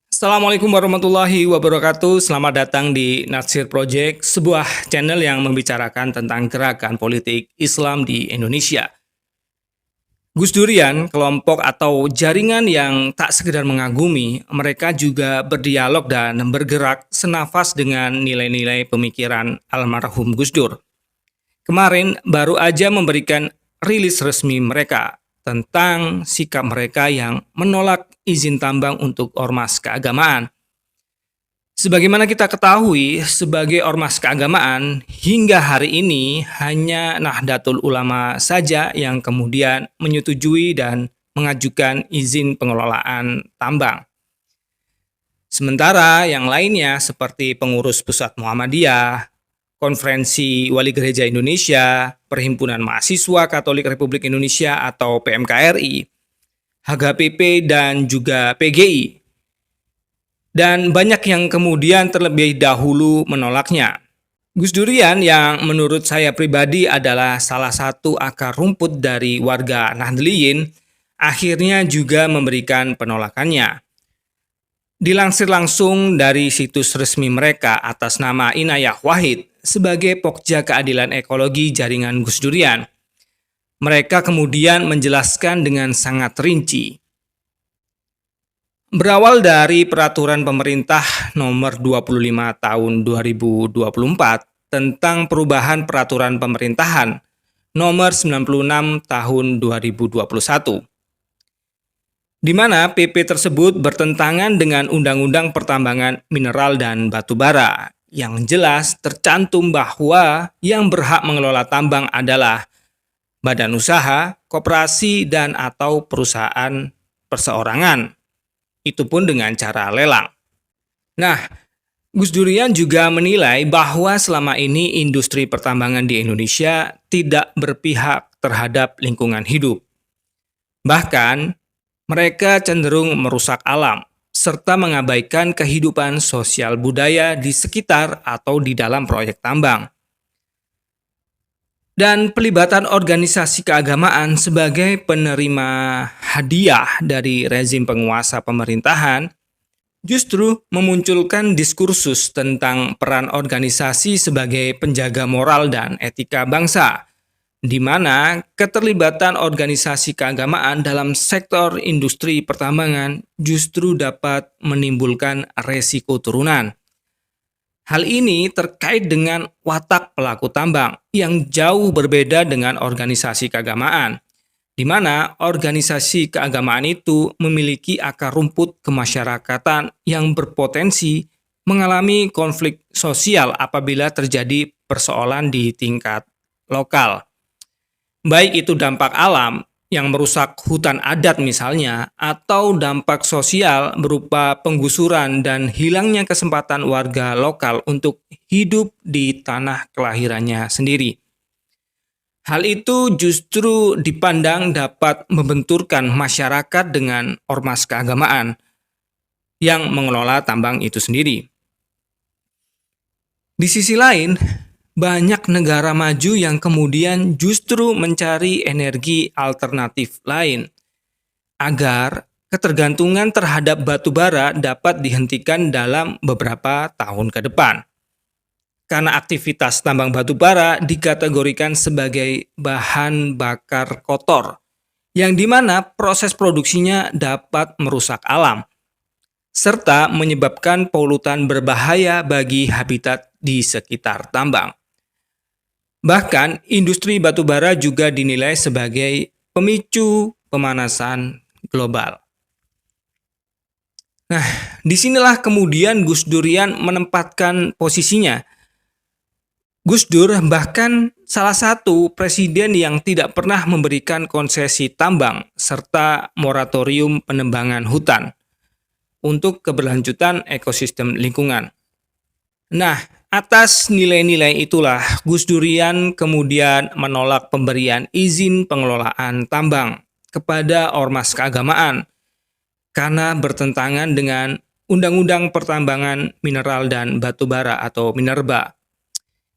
Assalamualaikum warahmatullahi wabarakatuh. Selamat datang di Natsir Project, sebuah channel yang membicarakan tentang gerakan politik Islam di Indonesia. Gus Durian, kelompok atau jaringan yang tak sekedar mengagumi, mereka juga berdialog dan bergerak senafas dengan nilai-nilai pemikiran almarhum Gus Dur. Kemarin baru aja memberikan rilis resmi mereka tentang sikap mereka yang menolak izin tambang untuk ormas keagamaan. Sebagaimana kita ketahui, sebagai ormas keagamaan, hingga hari ini hanya Nahdlatul Ulama saja yang kemudian menyetujui dan mengajukan izin pengelolaan tambang. Sementara yang lainnya seperti pengurus pusat Muhammadiyah, Konferensi Wali Gereja Indonesia, Perhimpunan Mahasiswa Katolik Republik Indonesia atau PMKRI, HGPP dan juga PGI. Dan banyak yang kemudian terlebih dahulu menolaknya. Gus Durian yang menurut saya pribadi adalah salah satu akar rumput dari warga Nahdliyin, akhirnya juga memberikan penolakannya. Dilansir langsung dari situs resmi mereka atas nama Inayah Wahid sebagai Pokja Keadilan Ekologi Jaringan Gus Durian. Mereka kemudian menjelaskan dengan sangat rinci. Berawal dari peraturan pemerintah nomor 25 tahun 2024 tentang perubahan peraturan pemerintahan nomor 96 tahun 2021, di mana PP tersebut bertentangan dengan Undang-Undang Pertambangan Mineral dan Batubara, yang jelas tercantum bahwa yang berhak mengelola tambang adalah badan usaha, koperasi, dan atau perusahaan perseorangan. Itu pun dengan cara lelang. Nah, Gus Durian juga menilai bahwa selama ini industri pertambangan di Indonesia tidak berpihak terhadap lingkungan hidup. Bahkan, mereka cenderung merusak alam, serta mengabaikan kehidupan sosial budaya di sekitar atau di dalam proyek tambang. Dan pelibatan organisasi keagamaan sebagai penerima hadiah dari rezim penguasa pemerintahan justru memunculkan diskursus tentang peran organisasi sebagai penjaga moral dan etika bangsa, di mana keterlibatan organisasi keagamaan dalam sektor industri pertambangan justru dapat menimbulkan resiko turunan. Hal ini terkait dengan watak pelaku tambang yang jauh berbeda dengan organisasi keagamaan, di mana organisasi keagamaan itu memiliki akar rumput kemasyarakatan yang berpotensi mengalami konflik sosial apabila terjadi persoalan di tingkat lokal. Baik itu dampak alam yang merusak hutan adat misalnya, atau dampak sosial berupa penggusuran dan hilangnya kesempatan warga lokal untuk hidup di tanah kelahirannya sendiri. Hal itu justru dipandang dapat membenturkan masyarakat dengan ormas keagamaan yang mengelola tambang itu sendiri. Di sisi lain, banyak negara maju yang kemudian justru mencari energi alternatif lain agar ketergantungan terhadap batu bara dapat dihentikan dalam beberapa tahun ke depan. Karena aktivitas tambang batu bara dikategorikan sebagai bahan bakar kotor, yang dimana proses produksinya dapat merusak alam, serta menyebabkan polutan berbahaya bagi habitat di sekitar tambang. Bahkan, industri batubara juga dinilai sebagai pemicu pemanasan global. Nah, disinilah kemudian Gus Durian menempatkan posisinya. Gus Dur bahkan salah satu presiden yang tidak pernah memberikan konsesi tambang serta moratorium penebangan hutan untuk keberlanjutan ekosistem lingkungan. Nah, atas nilai-nilai itulah Gus Durian kemudian menolak pemberian izin pengelolaan tambang kepada ormas keagamaan karena bertentangan dengan Undang-Undang Pertambangan Mineral dan Batubara atau Minerba.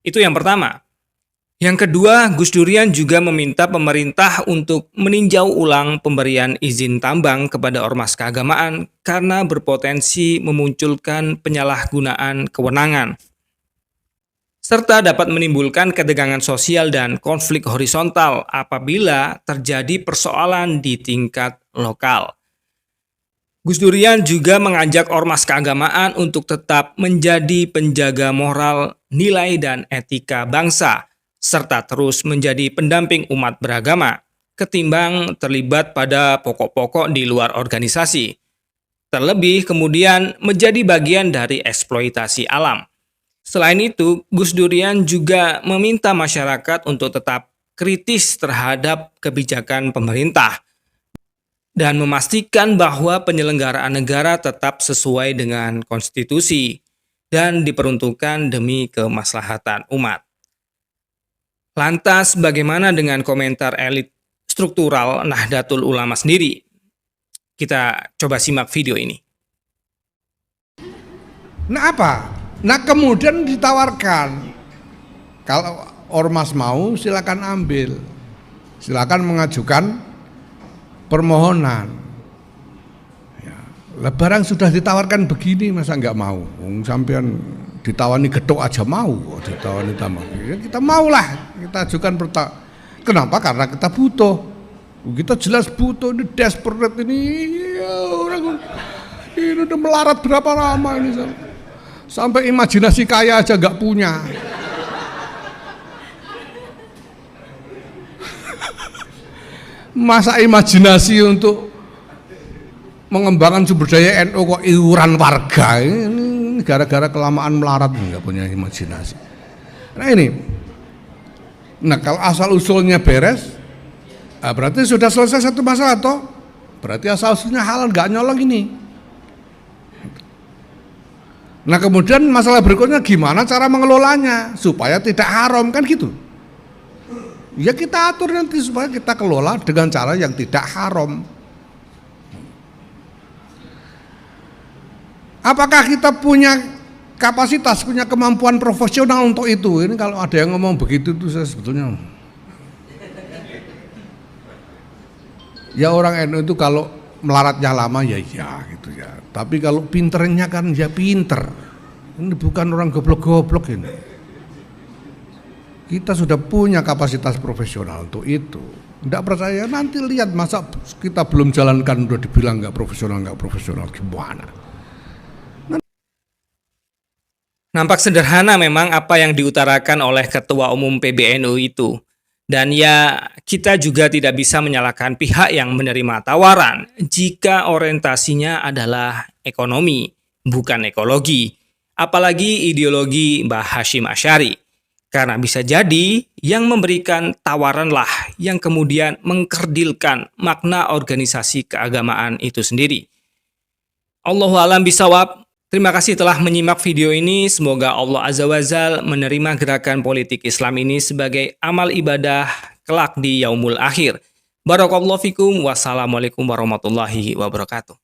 Itu yang pertama. Yang kedua, Gus Durian juga meminta pemerintah untuk meninjau ulang pemberian izin tambang kepada ormas keagamaan karena berpotensi memunculkan penyalahgunaan kewenangan, serta dapat menimbulkan ketegangan sosial dan konflik horizontal apabila terjadi persoalan di tingkat lokal. Gus Durian juga mengajak ormas keagamaan untuk tetap menjadi penjaga moral, nilai, dan etika bangsa, serta terus menjadi pendamping umat beragama, ketimbang terlibat pada pokok-pokok di luar organisasi. Terlebih kemudian menjadi bagian dari eksploitasi alam. Selain itu, Gus Durian juga meminta masyarakat untuk tetap kritis terhadap kebijakan pemerintah dan memastikan bahwa penyelenggaraan negara tetap sesuai dengan konstitusi dan diperuntukkan demi kemaslahatan umat. Lantas bagaimana dengan komentar elit struktural Nahdlatul Ulama sendiri? Kita coba simak video ini. Nah apa? Nah kemudian ditawarkan, kalau ormas mau silakan ambil, silakan mengajukan permohonan. Ya, barang sudah ditawarkan begini masa nggak mau? Sampean ditawani gedok aja mau, ditawani tambah. Ya, kita maulah, kita ajukan Kenapa? Karena kita butuh. Kita jelas butuh, ini desperate ini. Ya, orang ini udah melarat berapa lama ini sampai imajinasi kaya aja nggak punya. Masa imajinasi untuk mengembangkan sumber daya NU kok iuran warga ini gara-gara kelamaan melarat nggak punya imajinasi. Nah ini, kalau asal usulnya beres, berarti sudah selesai satu masalah toh. Berarti asal usulnya halal, nggak nyolong ini. Nah kemudian masalah berikutnya gimana cara mengelolanya supaya tidak haram kan gitu. Ya kita atur nanti supaya kita kelola dengan cara yang tidak haram. Apakah kita punya kapasitas, punya kemampuan profesional untuk itu? Ini kalau ada yang ngomong begitu tuh saya sebetulnya. Ya orang NU itu kalau melaratnya lama ya gitu ya. Tapi kalau pinternya kan ya pinter. Ini bukan orang goblok-goblok ini. Kita sudah punya kapasitas profesional untuk itu. Tidak percaya nanti lihat, masa kita belum jalankan udah dibilang nggak profesional gimana? Nampak sederhana memang apa yang diutarakan oleh Ketua Umum PBNU itu. Dan ya, kita juga tidak bisa menyalahkan pihak yang menerima tawaran jika orientasinya adalah ekonomi, bukan ekologi. Apalagi ideologi Mbah Hasyim Asy'ari. Karena bisa jadi yang memberikan tawaranlah yang kemudian mengkerdilkan makna organisasi keagamaan itu sendiri. Allahu a'lam bishawab. Terima kasih telah menyimak video ini. Semoga Allah Azza wa Jalla menerima gerakan politik Islam ini sebagai amal ibadah kelak di yaumul akhir. Barakallahu fikum. Wassalamualaikum warahmatullahi wabarakatuh.